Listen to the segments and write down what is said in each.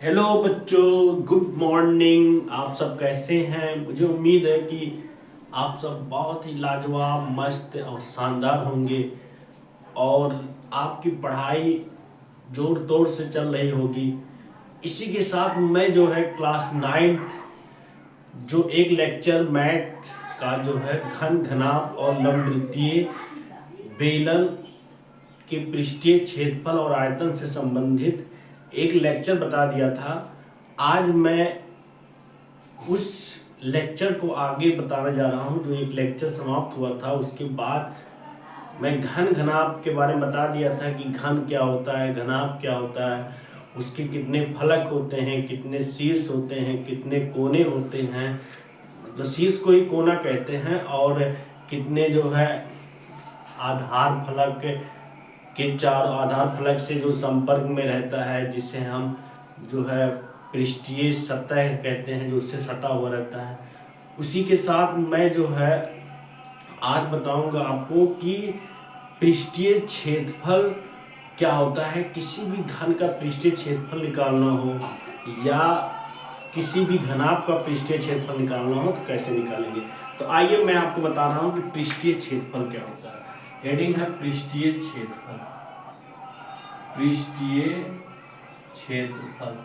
Hello बच्चों, good morning. आप सब कैसे हैं? मुझे उम्मीद है कि आप सब बहुत ही लाजवाब, मस्त और शानदार होंगे और आपकी पढ़ाई जोर तोड़ से चल रही होगी। इसी के साथ मैं जो है क्लास 9 जो एक लेक्चर मैथ का जो है घन घनाभ और लंबवृत्तीय बेलन के पृष्ठीय क्षेत्रफल और आयतन से संबंधित एक लेक्चर बता दिया था। आज मैं उस लेक्चर को आगे बताने जा रहा हूं। जो एक लेक्चर समाप्त हुआ था उसके बाद मैं घन घनाभ के बारे में बता दिया था कि घन क्या होता है, घनाभ क्या होता है, उसके कितने फलक होते हैं, कितने शीर्ष होते हैं, कितने कोने होते हैं, मतलब शीर्ष को ही कोना कहते हैं, और कितने जो है आधार फलक के चारों आधार फलक से जो संपर्क में रहता है, जिसे हम जो है पृष्ठीय सतह कहते हैं, जो उससे सटा हुआ रहता है। उसी के साथ मैं जो है आज बताऊंगा आपको कि पृष्ठीय क्षेत्रफल क्या होता है। किसी भी घन का पृष्ठीय क्षेत्रफल निकालना हो या किसी भी घनाभ का पृष्ठीय क्षेत्रफल निकालना हो तो कैसे निकालेंगे। तो आइए मैं आपको बता रहा हूं कि पृष्ठीय क्षेत्रफल क्या होता है। हेडिंग है पृष्ठीय क्षेत्रफल। पृष्ठीय क्षेत्रफल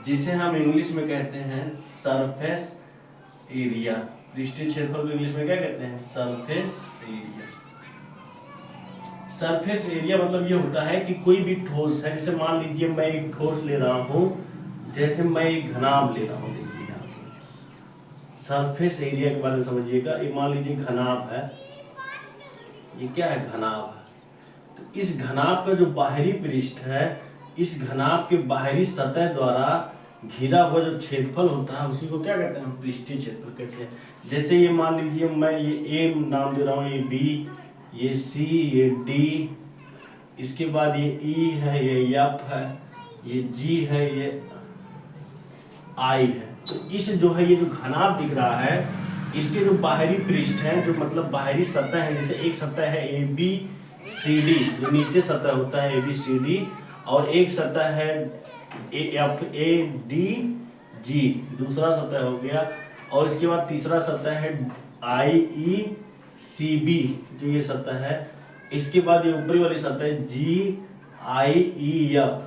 जिसे हम इंग्लिश में कहते हैं सरफेस एरिया। पृष्ठीय क्षेत्रफल को इंग्लिश में क्या कहते हैं? Surface area. सरफेस एरिया मतलब ये होता है कि कोई भी ठोस है, जैसे मान लीजिए मैं एक ठोस ले रहा हूं, जैसे मैं एक घनाभ ले रहा हूं। देखिए ध्यान से सरफेस एरिया के बारे में समझिएगा। ये मान लीजिए घनाभ है, ये क्या है? घनाभ है। तो इस घनाभ का जो बाहरी पृष्ठ है, इस घनाभ के बाहरी सतह द्वारा घिरा हुआ जो क्षेत्रफल होता है उसी को क्या कहते हैं? पृष्ठीय क्षेत्रफल कहते हैं। जैसे ये मान लीजिए मैं ये ए नाम दे रहा हूँ, ये बी, ये सी, ये डी, इसके बाद ये ई है, ये एफ है, ये जी है, ये आई है। तो इस जो है ये जो घनाभ दिख रहा है, इसके जो बाहरी पृष्ठ है, जो मतलब बाहरी सतह है, जैसे एक सतह है ए बी सी डी, जो नीचे सतह होता है ए बी सी डी, और एक सतह है A F A D G, दूसरा सतह हो गया, और इसके बाद तीसरा सतह है आई ई सी बी, जो ये सतह है। इसके बाद ये ऊपरी वाली सतह जी आई ई एफ।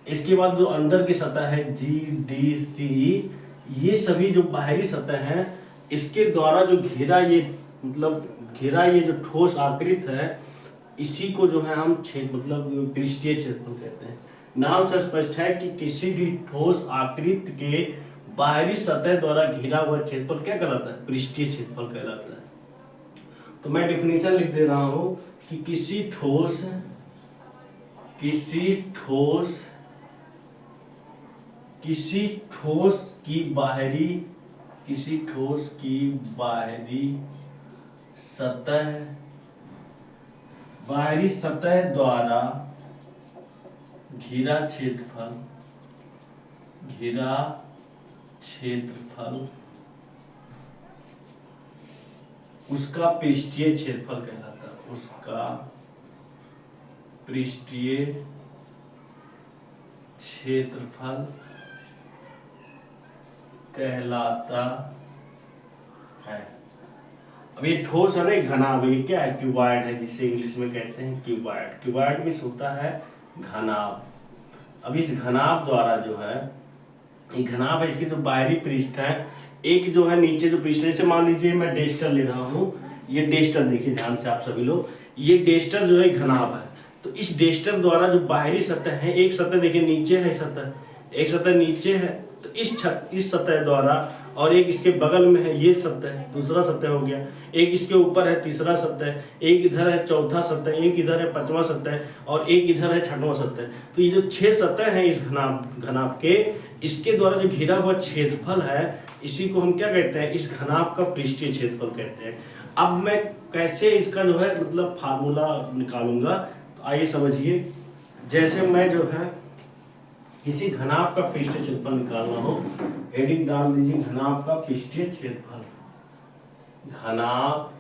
इसके बाद जो अंदर की सतह है जी डी सी, ये सभी जो बाहरी सतह हैं, इसके द्वारा जो घेरा ये मतलब घेरा ये जो ठोस आकृत है, इसी को जो है हम क्षेत्र मतलब पृष्ठीय क्षेत्रफल कहते हैं। नाम से स्पष्ट है कि किसी भी ठोस आकृत के बाहरी सतह द्वारा घिरा हुआ क्षेत्रफल क्या कहलाता है? पृष्ठीय क्षेत्रफल कहलाता है। तो मैं डेफिनेशन लिख दे रहा हूं कि किसी ठोस किसी ठोस की बाहरी सतह द्वारा घिरा क्षेत्रफल उसका पृष्ठीय क्षेत्रफल कहलाता है। उसका पृष्ठीय क्षेत्रफल कहलाता है। अब ये ठोस है ना, घनाभ, ये क्या है? क्यूबॉइड है, जिसे इंग्लिश में कहते हैं क्यूबॉइड। क्यूबॉइड में होता है घनाभ। अब इस घनाभ द्वारा जो है, ये घनाभ है, इसके जो बाहरी पृष्ठ है, एक जो है नीचे जो पृष्ठ है, जैसे मान लीजिए मैं डेस्टर ले रहा हूँ, ये डेस्टर देखिए ध्यान से आप सभी लोग, ये डेस्टर जो है घनाभ है। तो इस डेस्टर द्वारा जो बाहरी सतह है, एक सतह देखिए नीचे है, सतह एक सतह नीचे है, तो इस सतह द्वारा, और एक इसके बगल में है ये सतह, दूसरा सतह हो गया, एक इसके ऊपर है तीसरा सतह, एक इधर है चौथा सतह, एक इधर है पांचवा सतह, और एक इधर है छठवां सतह। तो ये जो 6 सतह हैं इस घनाभ के, इसके द्वारा जो घिरा हुआ क्षेत्रफल है, इसी को हम क्या कहते हैं? इस घनाभ का पृष्ठीय क्षेत्रफल कहते हैं। अब मैं कैसे इसका जो है मतलब फार्मूला निकालूंगा, तो आइए समझिए। जैसे मैं जो है किसी घनाभ का पृष्ठीय क्षेत्रफल निकालना हो, हेडिंग डाल दीजिए घनाभ का पृष्ठीय क्षेत्रफल। घनाभ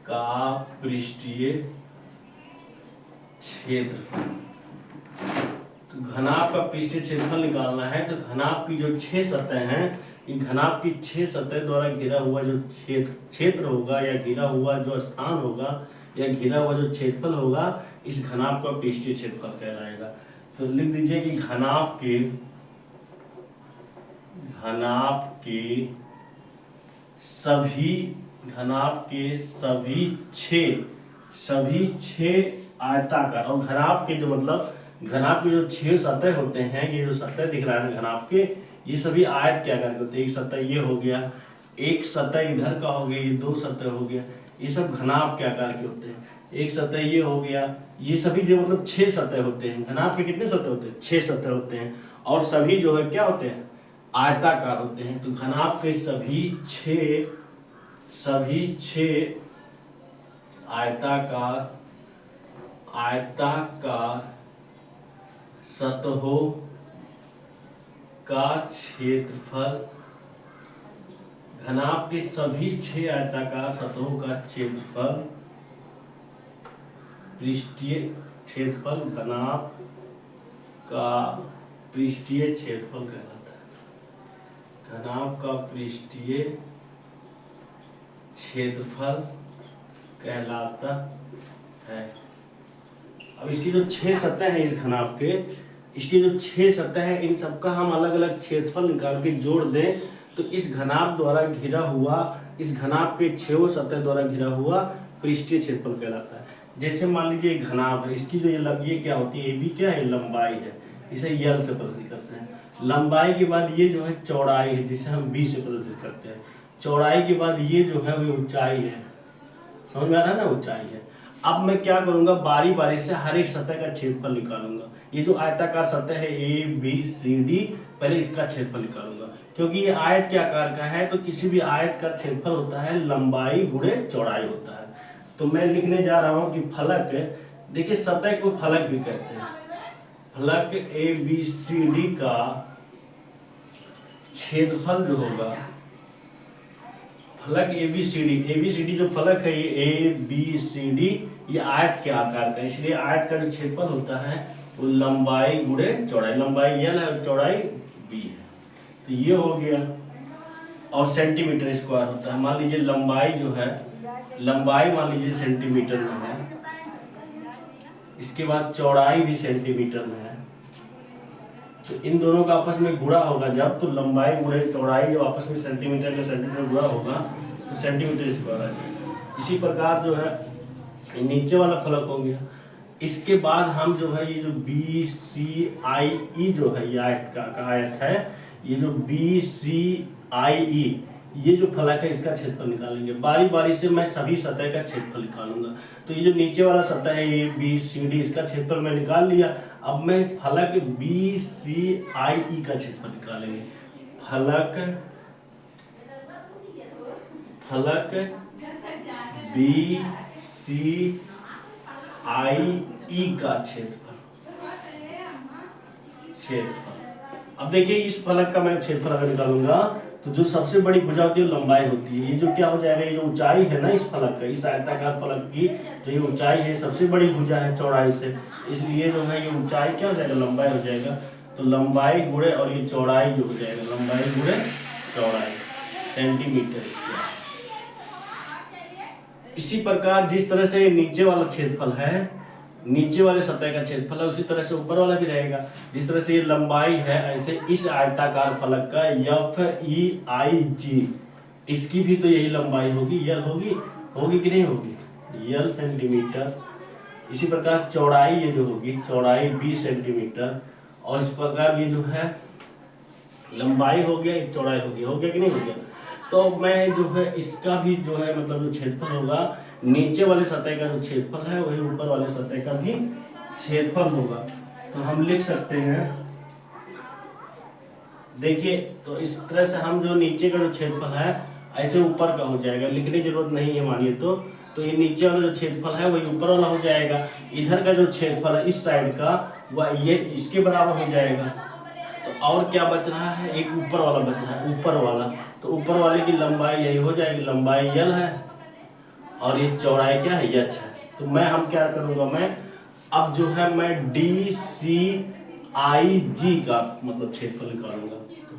का पृष्ठीय क्षेत्रफल तो घनाभ का पृष्ठीय क्षेत्रफल निकालना है, तो घनाभ की जो 6 सतह हैं, ये घनाभ की 6 सतह द्वारा घिरा हुआ जो क्षेत्र होगा या घिरा हुआ जो स्थान होगा या घिरा हुआ जो क्षेत्रफल होगा, इस घनाभ का पृष्ठीय क्षेत्रफल कहलाएगा। तो लिख दीजिए कि घनाभ के सभी छह आयताकार, और घनाभ के जो मतलब घनाभ के जो 6 सतह होते हैं, ये जो सतह दिख रहा है घनाभ के, ये सभी आयत के आकार के होते हैं। एक सतह ये हो गया, एक सतह इधर का हो गया, ये 2 सतह हो गया, ये सब घनाभ के आकार के होते हैं। एक सतह ये हो गया, ये सभी जो मतलब 6 सतह होते हैं। घनाभ के कितने सतह होते हैं? 6 सतह होते हैं, और सभी जो है क्या होते हैं? आयताकार होते हैं। तो घनाभ के सभी छह आयताकार सतहों का क्षेत्रफल, घनाभ के सभी 6 आयताकार सतहों का क्षेत्रफल, पृष्ठीय क्षेत्रफल, घनाभ का पृष्ठीय क्षेत्रफल कहलाता है। घनाभ का पृष्ठीय क्षेत्रफल कहलाता है। अब इसकी जो 6 सतह है इस घनाभ के, इसकी जो 6 सतह है, इन सबका हम अलग अलग क्षेत्रफल निकाल के जोड़ दें तो इस घनाभ द्वारा घिरा हुआ, इस घनाभ के 6 सतह द्वारा घिरा हुआ पृष्ठीय क्षेत्रफल कहलाता है। जैसे मान लीजिए एक घनाभ है, इसकी जो ये क्या होती है, ये भी क्या है? लंबाई है। इसे यल से प्रदर्शित करते हैं। लंबाई के बाद ये जो है चौड़ाई है, जिसे हम बी से प्रदर्शित करते हैं। चौड़ाई के बाद ये जो है वो ऊंचाई है। समझ में आ रहा है ना? ऊंचाई है। अब मैं क्या करूंगा, बारी बारी से हर एक सतह का क्षेत्रफल निकालूंगा। ये जो आयताकार सतह है ए बी सी डी, पहले इसका क्षेत्रफल निकालूंगा, क्योंकि ये आयत के आकार का है। तो किसी भी आयत का क्षेत्रफल होता है लंबाई गुणे चौड़ाई होता है। तो मैं लिखने जा रहा हूं कि फलक, देखिए सतह को फलक भी कहते हैं। फलक ए बी सी डी का क्षेत्रफल जो होगा, फलक ए बी सी डी जो फलक है, ये ए बी सी डी, ये आयत के आकार का, इसलिए आयत का जो क्षेत्रफल होता है वो लंबाई गुणे चौड़ाई, लंबाई एल है और चौड़ाई बी है। तो ये हो गया। और सेंटीमीटर स्क्वायर होता है। मान लीजिए लंबाई जो है, लंबाई मान लीजिए सेंटीमीटर में है, इसके बाद चौड़ाई भी सेंटीमीटर में है। तो इन दोनों का आपस में गुणा होगा जब, तो लंबाई गुणे चौड़ाई जब आपस में सेंटीमीटर का सेंटीमीटर गुणा होगा तो सेंटीमीटर स्क्वायर आएगा। इसी प्रकार जो है नीचे वाला फलक हो गया। इसके बाद हम जो है ये जो बी सी आई ई जो है, ये आयत का आयत है, ये जो बी सी आई ई ये जो फलक है इसका क्षेत्रफल निकालेंगे। बारी बारी से मैं सभी सतह का क्षेत्रफल निकालूंगा। तो ये जो नीचे वाला सतह है ए बी सी डी, इसका क्षेत्रफल मैं निकाल लिया। अब मैं इस फलक बी सी आई ई का क्षेत्रफल निकालेंगे। फलक बी सी आई ई का क्षेत्रफल। अब देखिए इस फलक का मैं क्षेत्रफल अगर निकालूंगा तो जो सबसे बड़ी भुजा होती है लंबाई होती है। ये जो क्या हो जाएगा, ये जो ऊंचाई है ना इस फलक का, इस आयताकार फलक की जो ये ऊंचाई है सबसे बड़ी भुजा है चौड़ाई से, इसलिए जो है ये ऊंचाई क्या हो जाएगा, लंबाई हो जाएगा। तो लंबाई गुणे और ये चौड़ाई जो हो जाएगा, लंबाई गुणे चौड़ाई सेंटीमीटर स्क्वायर। इसी प्रकार जिस तरह से नीचे वाला क्षेत्रफल है, नीचे वाले सतह का क्षेत्रफल है, उसी तरह से ऊपर वाला भी रहेगा। जिस तरह से ये लंबाई है, ऐसे इस आयताकार फलक का एफ ई आई जी, इसकी भी तो यही लंबाई होगी, यल होगी कि नहीं होगी, यल सेंटीमीटर। इसी प्रकार चौड़ाई ये जो होगी, चौड़ाई 20 सेंटीमीटर। और इस प्रकार ये जो है लंबाई हो गया, चौड़ाई हो गया कि नहीं हो गया। तो मैं जो है इसका भी जो है मतलब जो क्षेत्रफल होगा, नीचे वाले सतह का जो क्षेत्रफल है वही ऊपर वाले सतह का भी क्षेत्रफल होगा। तो हम लिख सकते हैं, देखिए तो इस तरह से हम जो नीचे का जो क्षेत्रफल है ऐसे ऊपर का हो जाएगा, लिखने की जरूरत नहीं है मानिए तो ये नीचे वाला जो क्षेत्रफल है वही ऊपर वाला हो जाएगा। इधर का जो क्षेत्रफल है इस साइड का वह ये इसके बराबर हो जाएगा। तो और क्या बच रहा है, एक ऊपर वाला बच रहा है, ऊपर वाला। तो ऊपर वाले की लंबाई यही हो जाएगी, लंबाई यल है और ये चौड़ाई क्या है, एच है। तो हम क्या करूंगा, मैं अब जो है मैं डी सी आई जी का मतलब क्षेत्रफल निकालूंगा। तो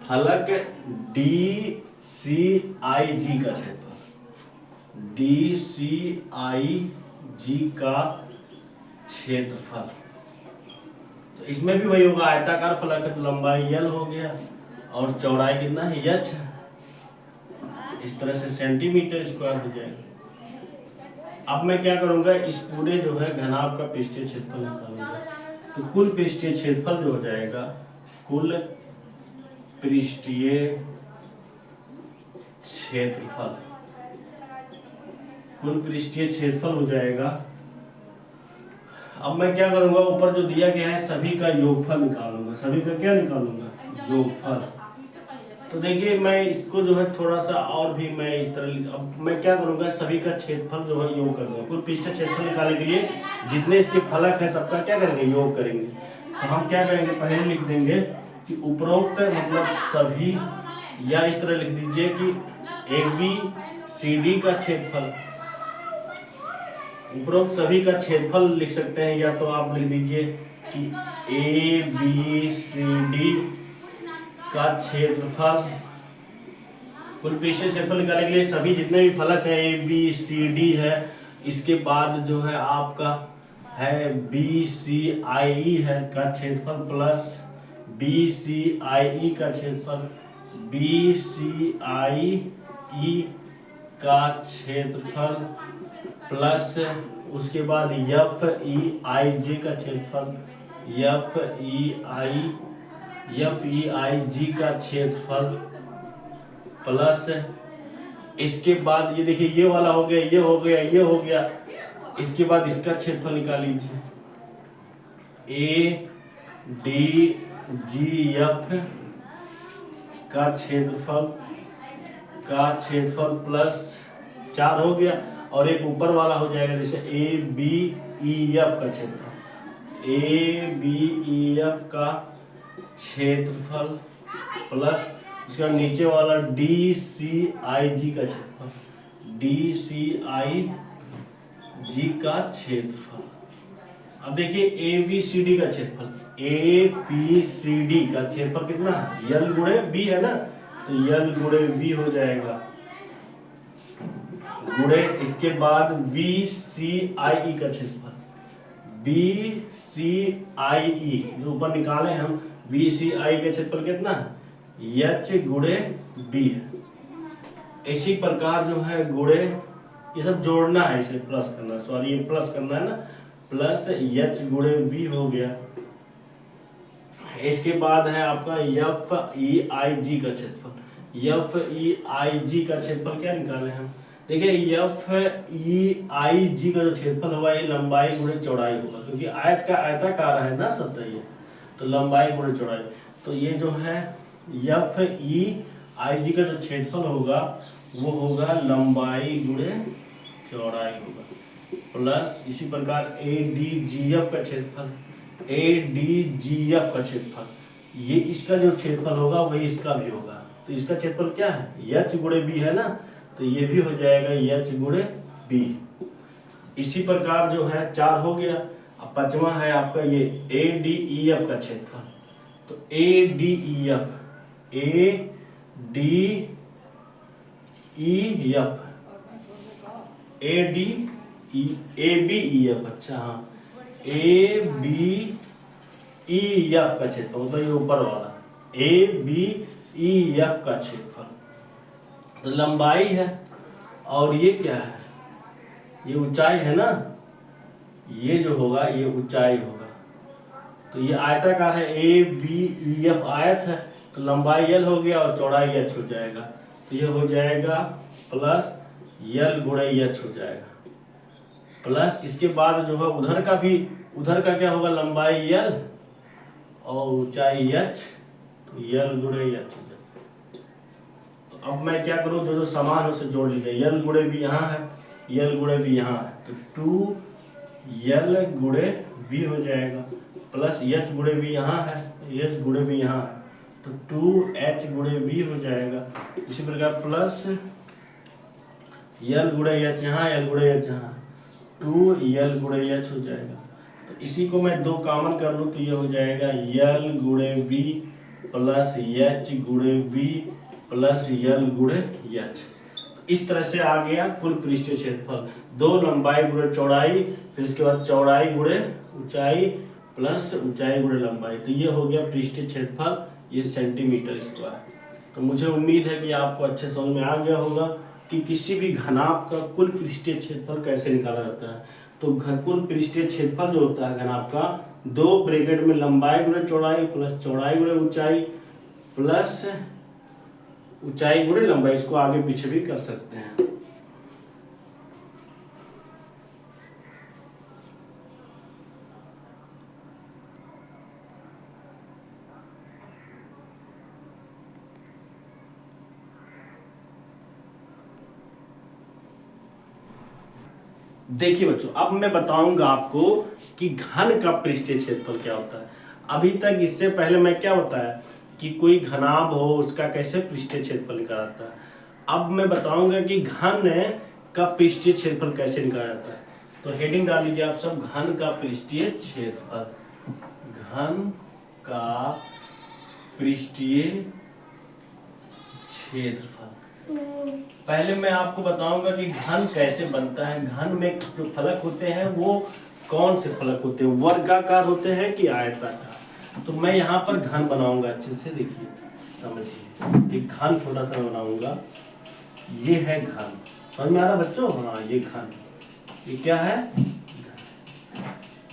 फलक डी सी आई जी का क्षेत्रफल, डी सी आई जी का क्षेत्रफल। तो इसमें भी वही होगा, आयताकार फलक है तो लंबाई यल हो गया और चौड़ाई कितना है एच, इस तरह से सेंटीमीटर स्क्वायर हो जाएगा। अब मैं क्या करूंगा, इस पूरे जो है घनाभ का पृष्ठीय क्षेत्रफल निकालूंगा। तो कुल पृष्ठीय क्षेत्रफल जो हो जाएगा, कुल पृष्ठीय क्षेत्रफल, कुल पृष्ठीय क्षेत्रफल हो जाएगा। अब मैं क्या करूंगा, ऊपर जो दिया गया है सभी का योगफल निकालूंगा। सभी का क्या निकालूंगा, योगफल। तो देखिए मैं इसको जो है थोड़ा सा और भी मैं इस तरह, अब मैं क्या करूंगा, सभी का क्षेत्रफल जो है योग कर दूंगा। कुल पृष्ठीय क्षेत्रफल निकालने के लिए जितने इसके फलक है सबका क्या करेंगे, योग करेंगे। तो हम क्या करेंगे, पहले लिख देंगे कि उपरोक्त मतलब सभी, या इस तरह लिख दीजिए कि ए बी सी डी का क्षेत्रफल, उपरोक्त सभी का क्षेत्रफल लिख सकते हैं, या तो आप लिख दीजिए कि ए बी सी डी का क्षेत्रफल। कुल पृष्ठीय क्षेत्रफल निकालने के लिए सभी जितने भी फलक है ए बी सी डी है, इसके बाद जो है आपका है बी सी आई ई है का क्षेत्रफल प्लस बी सी आई ई का क्षेत्रफल, बी सी आई ई का क्षेत्रफल प्लस उसके बाद एफ ई आई जी का क्षेत्रफल, एफ ई आई जी का क्षेत्रफल प्लस इसके बाद ये देखिए ये वाला हो गया, ये हो गया, ये हो गया। इसके बाद इसका क्षेत्रफल निकाल लीजिए, ए डी जी एफ का क्षेत्रफल प्लस 4 हो गया, और एक ऊपर वाला हो जाएगा जैसे ए बी ई एफ का क्षेत्रफल, ए बी ई एफ का क्षेत्रफल प्लस इसका नीचे वाला डी सी आई जी का क्षेत्रफल, डी सी आई जी का क्षेत्रफल। अब देखिए ए बी सी डी का क्षेत्रफल, ए बी सी डी का क्षेत्रफल कितना, यल गुणे बी है ना, तो यल गुणे बी हो जाएगा, गुणे इसके बाद बी सी आई ई का क्षेत्रफल, बी सी आई ई जो ऊपर निकाले हम, बी सी आई का क्षेत्रफल कितना, एच गुणे बी है। इसी प्रकार जो है गुणे, ये सब जोड़ना है, इसे प्लस करना, सॉरी ये प्लस करना है ना, प्लस एच गुणे बी हो गया। इसके बाद है आपका एफ ई आई जी का क्षेत्रफल, एफ ई आई जी का क्षेत्रफल क्या निकाले हम, देखिए एफ ई आई जी का जो क्षेत्रफल होगा ये लंबाई गुणे चौड़ाई होगा, क्योंकि आयत का आयताकार है ना सतह ये, तो लंबाई गुणे चौड़ाई। तो ये जो है एफ ई आई जी का जो क्षेत्रफल होगा वो होगा लंबाई गुणे चौड़ाई होगा, प्लस इसी प्रकार ए डी जी एफ का क्षेत्रफल, ए डी जी एफ का क्षेत्रफल, ये इसका जो क्षेत्रफल होगा वही इसका भी होगा। तो इसका क्षेत्रफल क्या है, एच गुणे बी है ना, तो ये भी हो जाएगा एच गुणे बी। इसी प्रकार जो है 4 हो गया। अब 5वां है आपका ये ए डी ई एफ का क्षेत्रफल, तो A D E F, A D E F, A D E A B E F, अच्छा हाँ, ए बी ई एफ का क्षेत्रफल मतलब ये ऊपर वाला ए बी ई एफ का क्षेत्रफल, तो लंबाई है और ये क्या है, ये ऊंचाई है ना, ये जो होगा ये ऊंचाई होगा। तो ये आयताकार है, ए बी ई एफ आयत है, तो लंबाई एल हो गया और चौड़ाई एच हो जाएगा, तो ये हो जाएगा प्लस यल गुणे एच हो जाएगा, प्लस इसके बाद जो है उधर का भी, उधर का क्या होगा, लंबाई यल और ऊंचाई एच, तो यल गुणे एच हो जाएगा। तो अब मैं क्या करूं, जो जो समान है उसे जोड़ लीजिए, यल गुणे भी यहाँ है, यल गुणे भी यहाँ है, तो 2 यल गुणे बी हो जाएगा, प्लस एच गुणे भी यहाँ है, एच गुणे भी यहाँ है, तो 2 एच गुणे बी हो जाएगा। इसी प्रकार प्लस यल गुणे एच यहाँ, यल गुणे एच यहाँ, 2l गुणे एच हो जाएगा। तो इसी को मैं 2 कॉमन कर लूँ तो ये हो जाएगा यल गुणे v प्लस एच गुणे v प्लस यल गुणे एच। इस तरह से आ गया कुल पृष्ठीय क्षेत्रफल, 2 लंबाई गुणे चौड़ाई, फिर उसके बाद चौड़ाई गुणे ऊंचाई प्लस ऊंचाई गुणे लंबाई। तो ये हो गया पृष्ठीय क्षेत्रफल, ये सेंटीमीटर स्क्वायर। तो मुझे उम्मीद है कि आपको अच्छे समझ में आ गया होगा कि किसी भी घनाभ का कुल पृष्ठीय क्षेत्रफल कैसे निकाला जाता है। तो कुल पृष्ठीय क्षेत्रफल जो होता है घनाभ का, 2 ब्रैकेट में लंबाई गुणे चौड़ाई प्लस चौड़ाई गुणे ऊंचाई प्लस ऊंचाई गुणे लंबाई, इसको आगे पीछे भी कर सकते हैं। देखिए बच्चों, अब मैं बताऊंगा आपको कि घन का पृष्ठीय क्षेत्रफल क्या होता है। अभी तक इससे पहले मैं क्या बताया कि कोई घनाभ हो उसका कैसे पृष्ठीय क्षेत्रफल निकाला जाता है। अब मैं बताऊंगा कि घन का पृष्ठीय क्षेत्रफल कैसे निकाला जाता है। तो हेडिंग डाल लीजिए आप सब, घन का पृष्ठीय क्षेत्रफल। घन का पृष्ठीय क्षेत्रफल। पहले मैं आपको बताऊंगा कि घन कैसे बनता है। घन में जो फलक होते हैं वो कौन से फलक होते हैं, वर्गाकार होते हैं कि आयताकार। तो मैं यहाँ पर घन बनाऊंगा, अच्छे से देखिए समझिए। एक घन छोटा सा बनाऊंगा, ये है घन। समझ में आ रहा बच्चों? हाँ, ये घन, ये क्या है?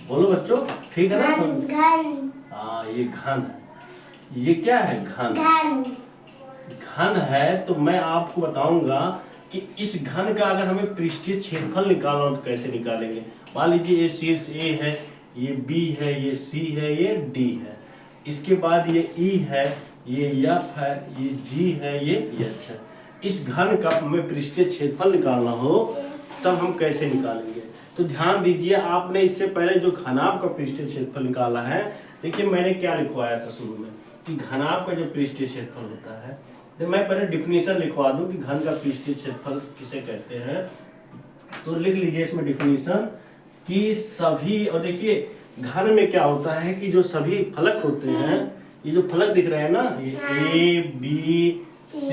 बोलो बच्चों, ठीक है ना? घन। हाँ, ये घन है। ये क्या है? घन। घन है। तो मैं आपको बताऊंगा कि इस घन का अगर हमें पृष्ठीय क्षेत्रफल निकालना हो तो कैसे निकालेंगे। मान लीजिए ये शीर्ष A है, ये B है, ये C है, ये D है, इसके बाद ये E है, ये F है, ये G है, ये H है। इस घन का हमें पृष्ठीय क्षेत्रफल निकालना हो तब हम कैसे निकालेंगे। तो ध्यान दीजिए, आपने इससे पहले जो घनाभ का पृष्ठीय क्षेत्रफल निकाला है, देखिए मैंने क्या लिखवाया था शुरू में कि घनाभ का जो पृष्ठीय क्षेत्रफल होता है, तो मैं पहले डिफिनीशन लिखवा दूं कि घन का पृष्ठीय क्षेत्रफल किसे कहते हैं। तो लिख लीजिए इसमें डिफिनीशन कि सभी, और देखिए घन में क्या होता है कि जो सभी फलक होते हैं, ये जो फलक दिख रहे हैं ना, ये A B C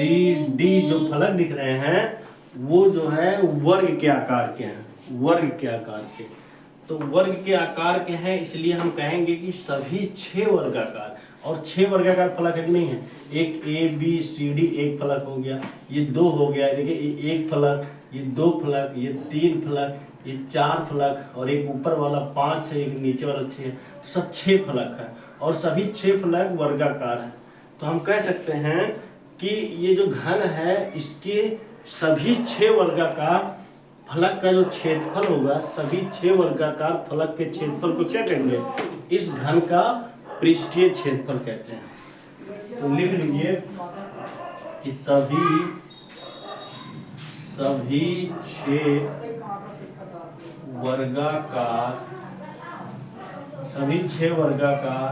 D जो फलक दिख रहे हैं वो जो है वर्ग के आकार के हैं, वर्ग के आकार के। तो वर्ग के आकार के हैं, इसलिए हम कहेंगे कि सभी 6 वर्गाकार। और 6 वर्गाकार फलक है कि नहीं है? एक A B C D एक फलक हो गया, ये 2 हो गया, देखिए ये 1 फलक, ये 2 फलक, ये 3 फलक, ये 4 फलक, और एक ऊपर वाला 5 है, एक नीचे वाला 6 है, तो सब 6 फलक है और सभी 6 फलक वर्गाकार है। तो हम कह सकते हैं कि ये जो घन है इसके सभी 6 वर्गाकार फलक का जो क्षेत्रफल होगा, सभी 6 वर्गाकार फलक के क्षेत्रफल को क्या कहेंगे? इस घन का पृष्ठीय क्षेत्रफल कहते हैं। तो लिख लीजिए कि सभी 6 वर्गाकार, सभी 6 वर्गाकार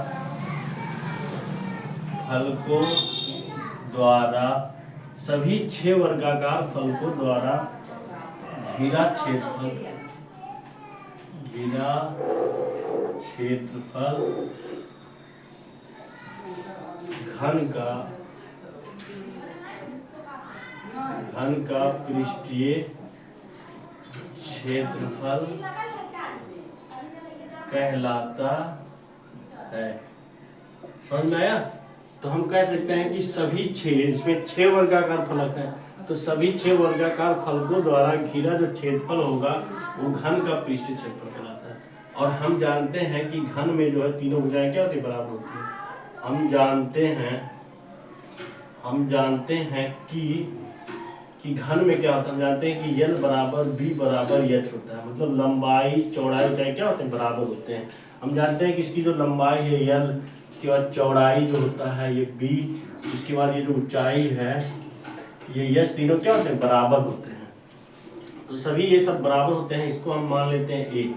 फलकों द्वारा, सभी 6 वर्गाकार फलकों द्वारा घिरा क्षेत्रफल, घिरा क्षेत्रफल घन का पृष्ठीय क्षेत्रफल कहलाता है। समझ में आया? तो हम कह सकते हैं कि सभी 6, इसमें 6 वर्गाकार फलक है, तो सभी 6 वर्गाकार फलकों द्वारा घिरा जो क्षेत्रफल होगा वो घन का पृष्ठीय क्षेत्रफल कहलाता है। और हम जानते हैं कि घन में जो है तीनों भुजाएं क्या होती है? बराबर होती है। हम जानते हैं कि घन में क्या होता है? हम जानते हैं कि L बराबर B बराबर H होता है, मतलब लंबाई चौड़ाई ऊंचाई क्या होते हैं? बराबर होते हैं। हम जानते हैं कि इसकी जो लंबाई है L, इसके बाद चौड़ाई जो होता है ये B, इसके बाद ये जो ऊंचाई है ये H, तीनों क्या होते हैं? बराबर होते हैं। तो सभी ये सब बराबर होते हैं, इसको हम मान लेते हैं A।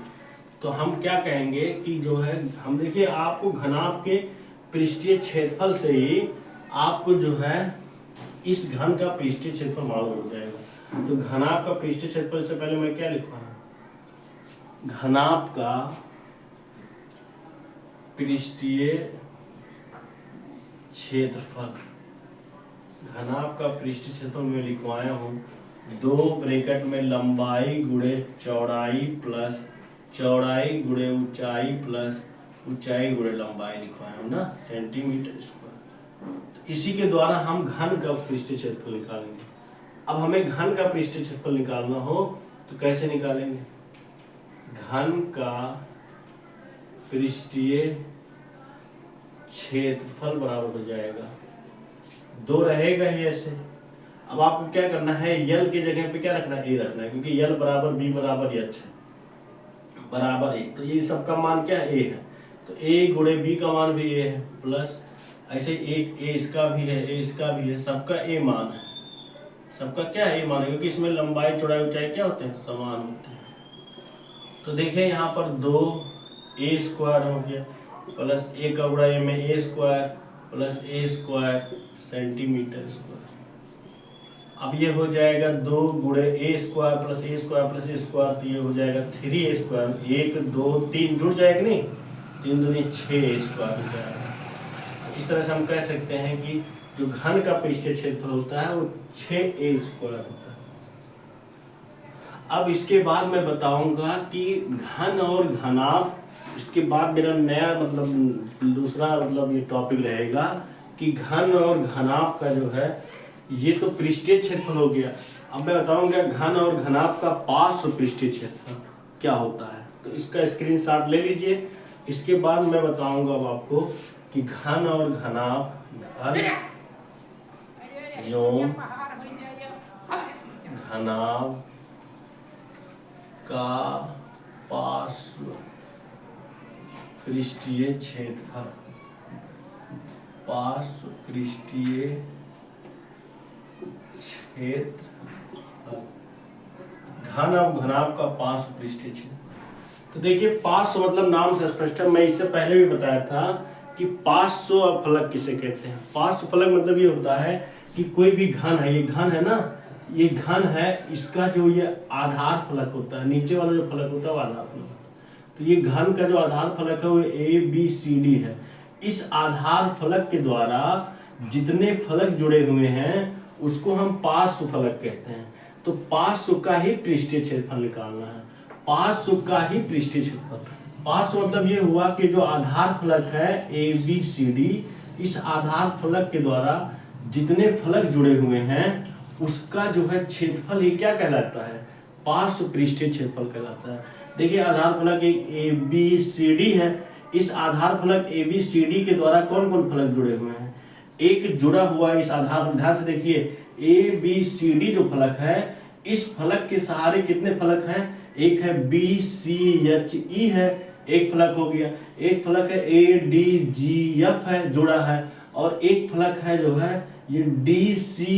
तो हम क्या कहेंगे कि जो है, हम देखिए आपको घनाभ के पृष्ठीय क्षेत्रफल से ही आपको जो है इस घन का पृष्ठीय क्षेत्रफल मालूम हो जाएगा। तो घनाभ का पृष्ठीय क्षेत्रफल से पहले मैं क्या लिखूंगा, घनाभ का पृष्ठीय क्षेत्रफल, घनाभ का पृष्ठीय क्षेत्रफल में लिखवाया हूँ 2 ब्रैकेट में लंबाई गुणे चौड़ाई प्लस चौड़ाई गुणे ऊंचाई प्लस ऊंचाई गुणे लंबाई लिखवाया हूँ ना, सेंटीमीटर स्क्वायर। इसी के द्वारा हम घन का पृष्ठीय क्षेत्रफल निकालेंगे। अब हमें घन का पृष्ठीय क्षेत्रफल निकालना हो तो कैसे निकालेंगे, घन का पृष्ठीय क्षेत्रफल बराबर हो जाएगा 2 रहेगा ही ऐसे। अब आपको क्या करना है, यल की जगह पे क्या रखना है, ए रखना है, क्योंकि यल बराबर बी बराबर एच है, बराबर ए, तो ये सबका मान क्या है, ए है, तो ए गुणे बी का मान भी ए है, प्लस ऐसे एक ए इसका भी है, ए इसका भी है, सबका ए मान है, सबका क्या है, ए मान है, क्योंकि इसमें लंबाई चौड़ाई ऊंचाई क्या होते हैं, समान होते हैं। तो देखें यहाँ पर 2 ए स्क्वायर हो गया प्लस ए का गुणा ए में ए स्क्वायर प्लस ए स्क्वायर सेंटीमीटर स्क्वायर। अब ये हो जाएगा 2 गुणे ए स्क्वायर प्लस ए स्क्वायर प्लस ए स्क्वायर, तो ये हो जाएगा 3 ए स्क्वायर, 1 2 3 जुड़ जाएगा नहीं, 3 दूनी 6 ए स्क्वायर हो जाएगा। इस तरह से हम कह सकते हैं कि जो घन का पृष्ठीय क्षेत्रफल होता है वो 6 ए स्क्वायर होता है। अब इसके बाद मैं बताऊंगा कि घन और घनाभ, इसके बाद मेरा नया मतलब दूसरा मतलब ये टॉपिक रहेगा कि घन और घनाभ का जो है, ये तो पृष्ठीय क्षेत्रफल हो गया। अब मैं बताऊंगा घन और घनाभ का पार्श्व पृष्ठीय क्षेत्रफल क्या होता है, तो इसका स्क्रीनशॉट ले लीजिए। इसके बाद मैं बताऊंगा अब आपको कि घन और घनाभ, घन एवं घनाभ का पार्श्व पृष्ठीय क्षेत्रफल, पार्श्व पृष्ठीय क्षेत्रफल, घन और घनाभ का पार्श्व पृष्ठीय क्षेत्र। तो देखिए पार्श्व मतलब नाम से स्पष्ट है, मैं इससे पहले भी बताया था कि पार्श्व फलक किसे कहते हैं। पार्श्व फलक मतलब ये होता है कि कोई भी घन है, ये घन है ना, ये घन है, इसका जो ये आधार फलक होता है, नीचे वाला जो फलक होता है वो आधार फलक होता है। तो ये घन का जो आधार फलक है वो ए बी सी डी है। इस आधार फलक के द्वारा जितने फलक जुड़े हुए हैं उसको हम पार्श्व फलक कहते हैं। तो पार्श्व का ही पृष्ठीय क्षेत्रफल निकालना है, पार्श्व का ही पृष्ठीय क्षेत्रफल। पार्श्व मतलब ये हुआ कि जो आधार फलक है ए बी सी डी, इस आधार फलक के द्वारा जितने फलक जुड़े हुए हैं उसका जो है क्षेत्रफल, ये क्या कहलाता है, पार्श्व पृष्ठीय क्षेत्रफल कहलाता है। देखिए आधार फलक एक ए बी सी डी है, इस आधार फलक ए बी सी डी के द्वारा कौन कौन फलक जुड़े हुए हैं, एक जुड़ा हुआ है इस आधार, ध्यान से देखिए ए बी सी डी जो फलक है, इस फलक के सहारे कितने फलक हैं, एक है बी सी एच ई है, एक फलक हो गया, एक फलक है ए डी जी एफ है जुड़ा है, और एक फलक है जो है ये डी सी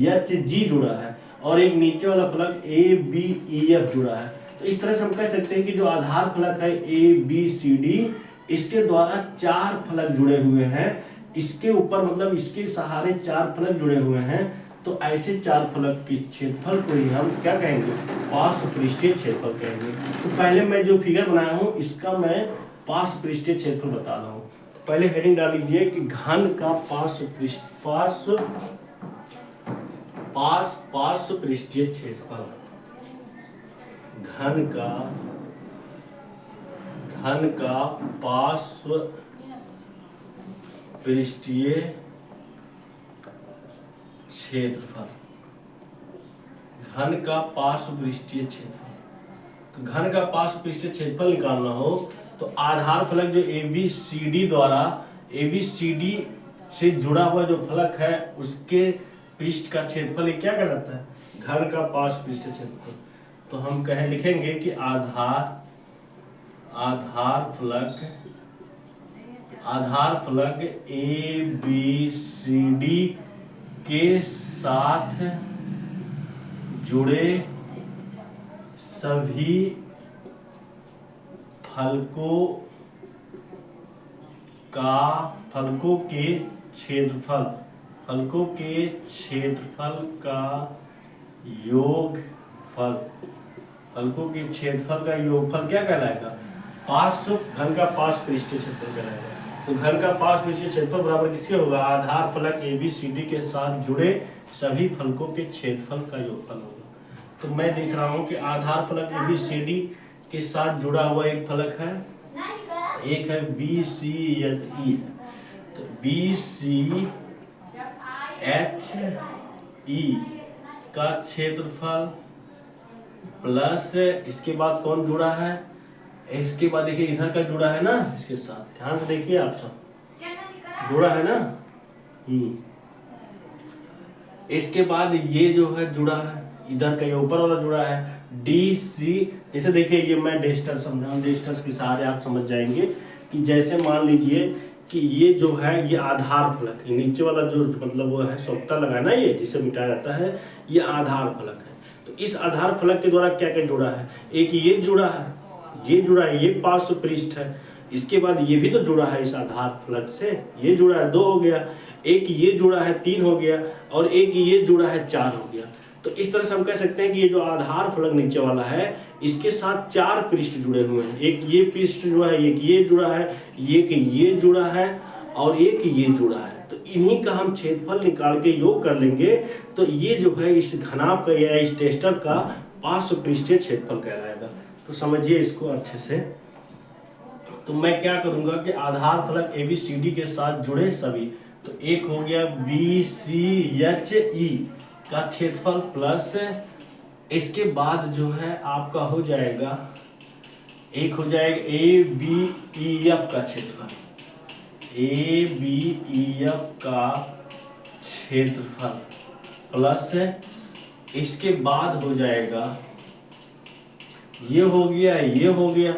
एच जी जुड़ा है, और एक नीचे वाला फलक ए बी ई एफ जुड़ा है। तो इस तरह से हम कह सकते हैं कि जो आधार फलक है ए बी सी डी, इसके द्वारा 4 फलक जुड़े हुए हैं, इसके ऊपर मतलब इसके सहारे 4 फलक जुड़े हुए हैं। तो ऐसे 4 फलक के क्षेत्रफल को ही हम क्या कहेंगे, पार्श्व पृष्ठीय क्षेत्रफल कहेंगे। तो पहले मैं जो फिगर बनाया हूं इसका मैं पार्श्व पृष्ठीय क्षेत्रफल बता रहा हूं। पहले हेडिंग डाल लीजिए कि घन का पार्श्व पृष्ठीय क्षेत्रफल, घन का पार्श्व पृष्ठीय क्षेत्रफल, घन का पार्श्व पृष्ठीय क्षेत्रफल। तो घन का पार्श्व पृष्ठीय क्षेत्रफल निकालना हो तो आधार फलक जो ए बी सी डी द्वारा ए बी सी डी से जुड़ा हुआ जो फलक है उसके पृष्ठ का क्षेत्रफल क्या कहलाता है, घन का पार्श्व पृष्ठीय क्षेत्रफल। तो हम लिखेंगे कि आधार फलक ए बी सी डी के साथ जुड़े सभी फलकों के क्षेत्रफल का योगफल, फलकों के क्षेत्रफल का योगफल क्या कहलाएगा? पार्श्व घन का पार्श्व पृष्ठीय क्षेत्रफल कहलाएगा। तो घन का पार्श्व पृष्ठीय क्षेत्रफल बराबर किसके होगा? आधार फलक ABCD के साथ जुड़े सभी फलकों के क्षेत्रफल का योगफल होगा। तो मैं देख रहा हूं कि आधार फलक ABCD के साथ जुड़ा हुआ एक फलक है, एक है BCHE। तो BCHE का क्षेत्रफल प्लस इसके बाद कौन जुड़ा है? इसके बाद देखिए इधर का जुड़ा है ना, इसके साथ ध्यान से देखिए आप सब, जुड़ा है ना। इसके बाद ये जो है जुड़ा है, इधर का ये ऊपर वाला जुड़ा है DC। जैसे देखिए ये मैं डेस्टर समझाऊं, डेस्टर के सहारे आप समझ जाएंगे कि जैसे मान लीजिए कि ये जो है ये आधार फलक है, नीचे वाला जो मतलब वो है सोक्ता लगा ना, ये जिसे मिटाया जाता है, ये आधार फलक है। तो इस आधार फलक के द्वारा क्या क्या जुड़ा है? एक ये जुड़ा है, ये जुड़ा है, ये पार्श्व पृष्ठ है। इसके बाद ये भी तो जुड़ा है इस आधार फलक से, ये जुड़ा है 2 हो गया, एक ये जुड़ा है 3 हो गया, और एक ये जुड़ा है 4 हो गया। तो इस तरह से हम कह सकते हैं कि ये जो आधार फलक नीचे वाला है इसके साथ 4 पृष्ठ जुड़े हुए हैं। एक ये पृष्ठ जुड़ा है, एक ये जुड़ा है, एक ये जुड़ा है, और एक ये जुड़ा है। तो इन्हीं का हम क्षेत्रफल निकाल के योग कर लेंगे, तो ये जो है इस घनाभ का या इस टेस्टर का पार्श्व पृष्ठीय क्षेत्रफल कहलाएगा। तो समझिए इसको अच्छे से। तो मैं क्या करूंगा कि आधार फलक ABCD के साथ जुड़े सभी, तो एक हो गया BCHE का क्षेत्रफल प्लस इसके बाद जो है आपका हो जाएगा, एक हो जाएगा ABEF का क्षेत्रफल, ABEF का क्षेत्रफल प्लस इसके बाद हो जाएगा, ये हो गया, ये हो गया।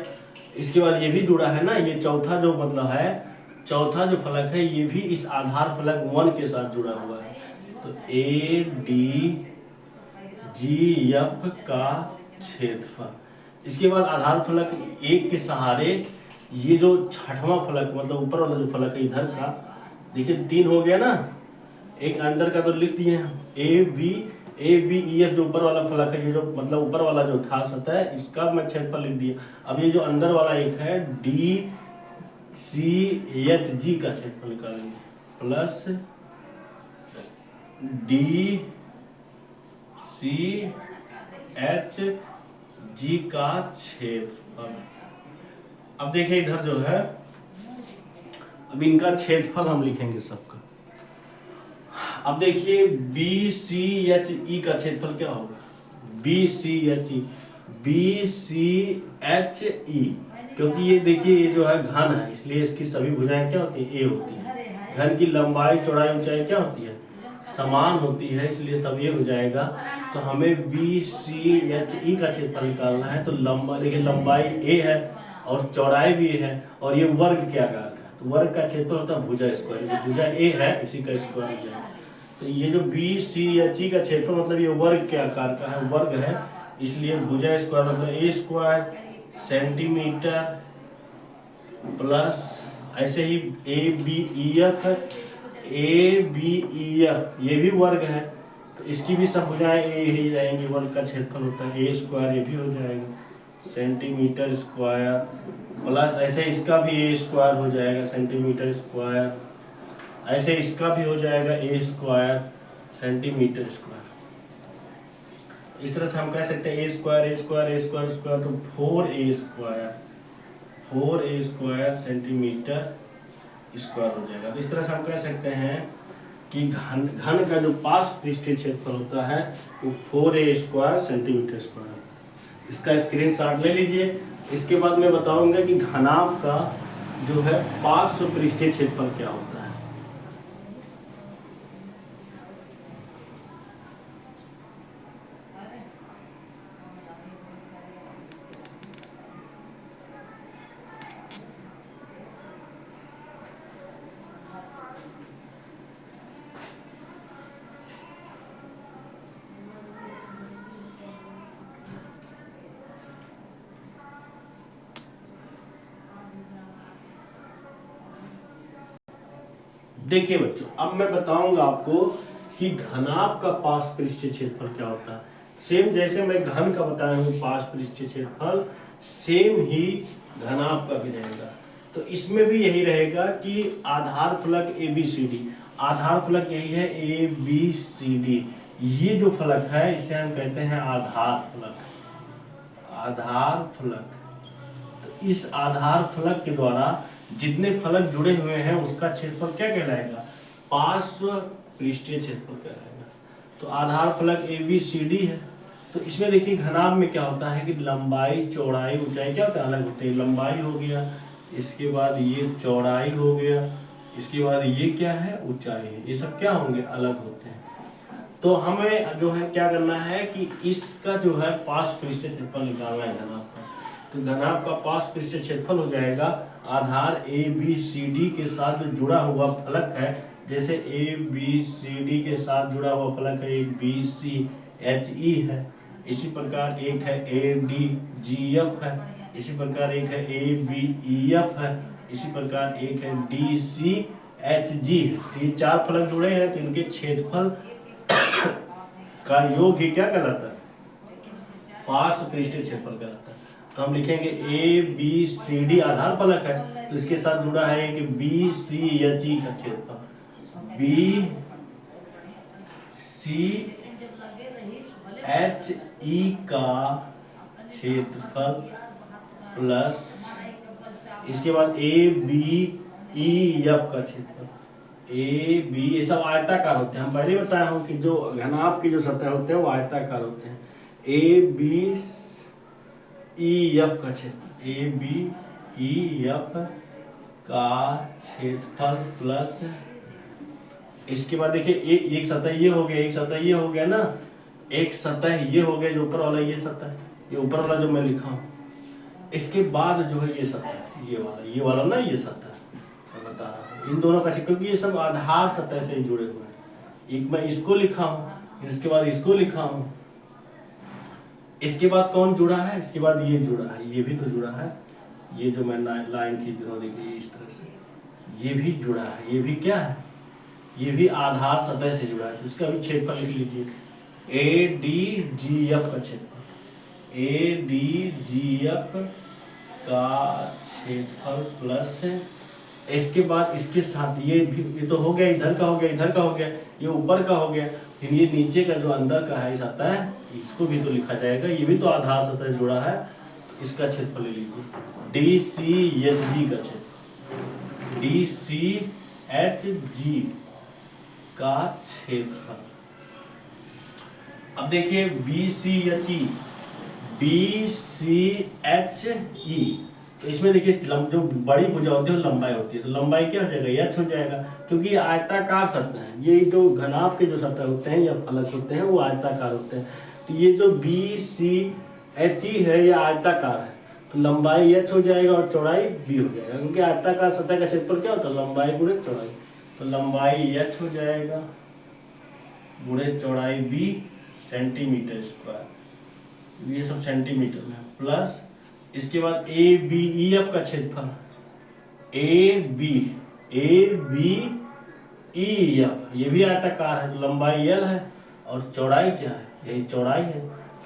इसके बाद ये भी जुड़ा है ना, ये चौथा जो मतलब है, चौथा जो फलक है ये भी इस आधार फलक 1 के साथ जुड़ा हुआ है। तो ADGF का क्षेत्रफल। इसके बाद आधार फलक 1 के सहारे ये जो छठवां फलक मतलब ऊपर वाला जो फलक है इधर का, देखिए 3 हो गया ना, एक अंदर का तो लिख दिए हैं ABEF जो ऊपर वाला फलक है, ये जो मतलब ऊपर वाला जो था सतह, इसका मैं क्षेत्रफल लिख दिया। अब ये जो अंदर वाला एक है DCHG का क्षेत्रफल निकालेंगे प्लस DCHG का क्षेत्रफल। अब देखिए इधर जो है, अब इनका क्षेत्रफल हम लिखेंगे सबका। अब देखिए BCHE का क्षेत्रफल क्या होगा? BCHE क्योंकि ये देखिए ये जो है घन है, इसलिए इसकी सभी भुजाएं क्या होती है? A होती है। घन की लंबाई चौड़ाई ऊंचाई क्या होती है? समान होती है, इसलिए सब ये हो जाएगा। तो हमें BCHE का क्षेत्रफल निकालना है। तो लंबाई देखिए, लंबाई A है और चौड़ाई भी है, और ये वर्ग के आकार का, तो वर्ग का क्षेत्रफल होता है भुजा स्क्वायर, जो भुजा A है इसी का स्क्वायर हो जाएगा। तो ये जो BCHE का क्षेत्रफल मतलब ये वर्ग के आकार का है, वर्ग है, इसलिए भुजा स्क्वायर मतलब A स्क्वायर सेंटीमीटर प्लस ऐसे ही ABEF ये भी वर्ग है, तो इसकी भी सब भुजाएं A ही जाएंगी, वर्ग का क्षेत्रफल होता है A स्क्वायर, ये भी हो जाएगा सेंटीमीटर स्क्वायर प्लस ऐसे इसका भी A स्क्वायर हो जाएगा सेंटीमीटर स्क्वायर, ऐसे इसका भी हो जाएगा A स्क्वायर सेंटीमीटर स्क्वायर। इस तरह से हम कह सकते हैं A स्क्वायर स्क्वायर तो 4A स्क्वायर सेंटीमीटर स्क्वायर हो जाएगा। तो इस तरह से हम कह सकते हैं कि घन का जो पार्श्व पृष्ठीय क्षेत्रफल होता है वो 4A स्क्वायर सेंटीमीटर स्क्वायर। इसका स्क्रीनशॉट ले लीजिए। इसके बाद मैं बताऊंगा कि घनाभ का जो है पार्श्व पृष्ठीय क्षेत्रफल क्या होता है। देखिए बच्चों, अब मैं बताऊंगा आपको कि घनाभ का पार्श्व पृष्ठीय क्षेत्रफल क्या होता है। सेम जैसे मैं घन का बताया हूँ पाश पृष्ठीय क्षेत्रफल, सेम ही घनाभ का भी रहेगा। तो इसमें भी यही रहेगा कि आधार फलक ए बी सी डी, आधार फलक यही है ए बी सी डी, ये जो फलक है इसे हम कहते हैं आधार फलक, आधार फलक। तो इस आधार फलक के द्वारा जितने फलक जुड़े हुए हैं उसका क्षेत्रफल क्या कहलाएगा, पार्श्व पृष्ठीय क्षेत्रफल कहलाएगा। तो आधार फलक ए बी सी डी है। तो इसमें देखिए घनाभ में क्या होता है कि लंबाई चौड़ाई ऊंचाई क्या होता है, अलग होते हैं। लंबाई हो गया, इसके बाद ये चौड़ाई हो गया, इसके बाद ये क्या है, ऊंचाई है, ये सब क्या होंगे, अलग होते हैं। तो हमें जो है क्या करना है कि इसका जो है पार्श्व पृष्ठीय क्षेत्रफल निकालना है घनाभ का। तो घनाभ का पार्श्व पृष्ठीय क्षेत्रफल हो जाएगा आधार ए बी सी डी के साथ जो जुड़ा हुआ फलक है, जैसे ए बी सी डी के साथ जुड़ा हुआ फलक है एक बी सी एच ई है, इसी प्रकार एक है ए डी जी एफ है, इसी प्रकार एक है ए बी ई एफ है, इसी प्रकार एक है डी सी एच जी है। तो ये चार फलक जुड़े हैं, तो इनके क्षेत्रफल का योग ही क्या कहलाता है, पार्श्व पृष्ठीय क्षेत्रफल कहलाता है। तो हम लिखेंगे ए बी सी डी आधार फलक है, तो इसके साथ जुड़ा है एक बी सी एच ई का क्षेत्रफल, बी सी एच ई का क्षेत्रफल प्लस इसके बाद ए बी ई एफ का क्षेत्रफल, ए बी, ये सब आयताकार होते हैं। हम पहले बताया हूँ कि जो घनाभ की जो सतह होते हैं वो आयताकार होते हैं। ए बी ई एफ का क्षेत्रफल, ए बी ई एफ का क्षेत्रफल प्लस इसके बाद देखिए एक सतह ये हो गया, एक सतह ये हो गया ना, एक सतह ये हो गया जो ऊपर वाला, ये सतह, ये ऊपर वाला जो मैं लिखा हूँ, इसके बाद जो है ये सतह, ये वाला ना, ये सतह मैं बता रहा हूँ इन दोनों का, क्योंकि ये सब आधार सतह से जुड़े हुए हैं। एक मैं इसको लिखा हूँ, इसके बाद इसको लिखा हूँ, इसके बाद कौन जुड़ा है, इसके बाद ये जुड़ा है, ये भी तो जुड़ा है, ये जो मैं लाइन खींच रहा हूँ देखिए इस तरह से, ये भी जुड़ा है, ये भी क्या है, ये भी आधार सतह से जुड़ा है। तो इसका भी क्षेत्रफल लिख लीजिए, ए डी जी एफ का क्षेत्रफल, ए डी जी एफ का क्षेत्रफल प्लस इसके बाद इसके साथ ये भी, ये तो हो गया, इधर का हो गया, इधर का हो गया, ये ऊपर का हो गया, फिर ये नीचे का जो अंदर का है सतह है, इसको भी तो लिखा जाएगा, ये भी तो आधार सतह जुड़ा है, इसका क्षेत्रफल ले लीजिए, डी सी एच जी का क्षेत्रफल, डी सी एच जी का क्षेत्रफल। अब देखिए B C H E, B C H E, तो इसमें देखिए जो बड़ी भुजा होती है वो लंबाई होती है, तो लंबाई क्या हो जाएगा, एच हो जाएगा, क्योंकि ये आयताकार सतह है। ये जो घनाभ के जो सतह होते हैं या फलक होते हैं वो आयताकार होते हैं। तो ये जो बी सी एच ई है ये आयताकार है, तो लंबाई एच हो जाएगा और चौड़ाई बी हो जाएगा, क्योंकि आयताकार सतह का क्षेत्रफल क्या होता है, लंबाई गुणे चौड़ाई। तो लंबाई एच हो जाएगा गुणे चौड़ाई बी सेंटीमीटर स्क्वायर, ये सब सेंटीमीटर में, प्लस इसके बाद ए बी ई एफ का क्षेत्रफल, ए बी ई एफ, ये भी आयताकार है, लंबाई एल है और चौड़ाई क्या है, यही चौड़ाई है,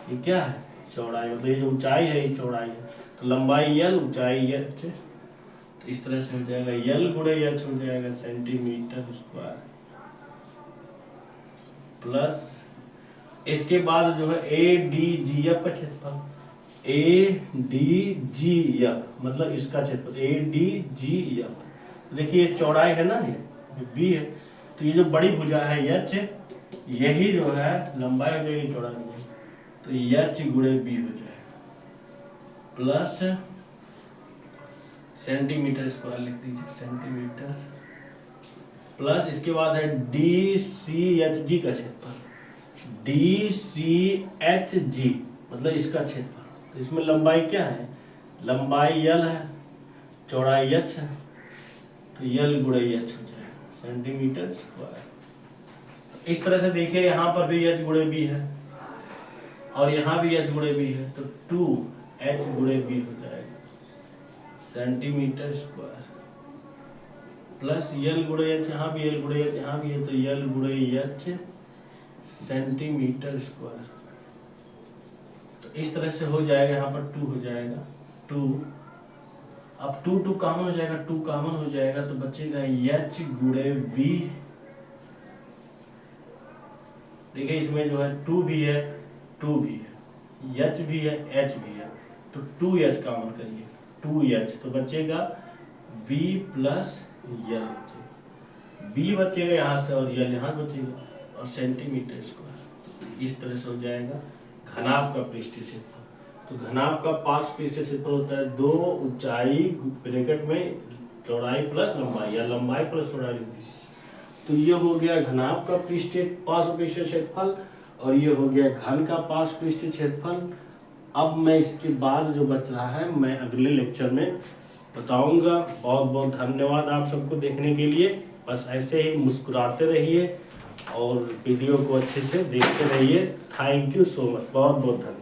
ये क्या है, चौड़ाई, मतलब ये जो ऊंचाई है ये चौड़ाई है, तो लंबाई एल ऊंचाई एच, तो इस तरह से हो जाएगा एल गुणे एच हो जाएगा सेंटीमीटर स्क्वायर, प्लस इसके बाद जो है ए डी जी एफ का क्षेत्रफल, ए डी जी एफ मतलब इसका क्षेत्रफल, ए डी जी एफ, देखिए ये चौड़ाई है ना, ये बी है, तो ये जो बड़ी भुजा है एच, यही जो है लंबाई हो जाएगी, चौड़ाई हो जाएगी, तो एच गुणे बी हो जाएगा, प्लस सेंटीमीटर स्क्वायर लिख दीजिए, सेंटीमीटर, प्लस इसके बाद है डी सी एच जी का क्षेत्रफल, डी सी एच जी मतलब इसका क्षेत्रफल, तो इसमें लंबाई क्या है, लंबाई एल है, चौड़ाई एच है, तो एल गुणे एच हो जाएगा सेंटीमीटर स्क्वायर। इस तरह से देखिए यहाँ पर भी एच गुणे बी है और यहाँ भी एच गुणे बी है, तो 2h गुणे बी हो जाएगा सेंटीमीटर स्क्वायर, प्लस एल गुणे एच, यहाँ भी एल गुणे एच, यहाँ भी है, तो एल गुणे एच सेंटीमीटर स्क्वायर, इस तरह से हो जाएगा, यहाँ पर 2 हो जाएगा 2। अब 2 कॉमन हो जाएगा, 2 कॉमन हो जाएगा तो बचेगा h गुणे v। देखिए इसमें जो है 2 भी है 2 भी है, h भी है h भी है, तो 2h कॉमन करिए 2h, तो बचेगा v प्लस l, b बचेगा यहाँ से और l यहाँ बचेगा, और सेंटीमीटर स्क्वायर। इस तरह से हो जाएगा घनाभ का पृष्ठीय क्षेत्रफल। तो घनाभ का पार्श्व पृष्ठीय क्षेत्रफल होता है 2 ऊंचाई ब्रैकेट में चौड़ाई प्लस लंबाई या लंबाई प्लस चौड़ाई। तो ये हो गया घनाभ का पार्श्व पृष्ठीय क्षेत्रफल और ये हो गया घन का पार्श्व पृष्ठीय क्षेत्रफल। अब मैं इसके बाद जो बच रहा है मैं अगले लेक्चर में बताऊंगा। बहुत बहुत धन्यवाद आप सबको देखने के लिए। बस ऐसे ही मुस्कुराते रहिए और वीडियो को अच्छे से देखते रहिए। थैंक यू सो मच, बहुत बहुत धन्यवाद।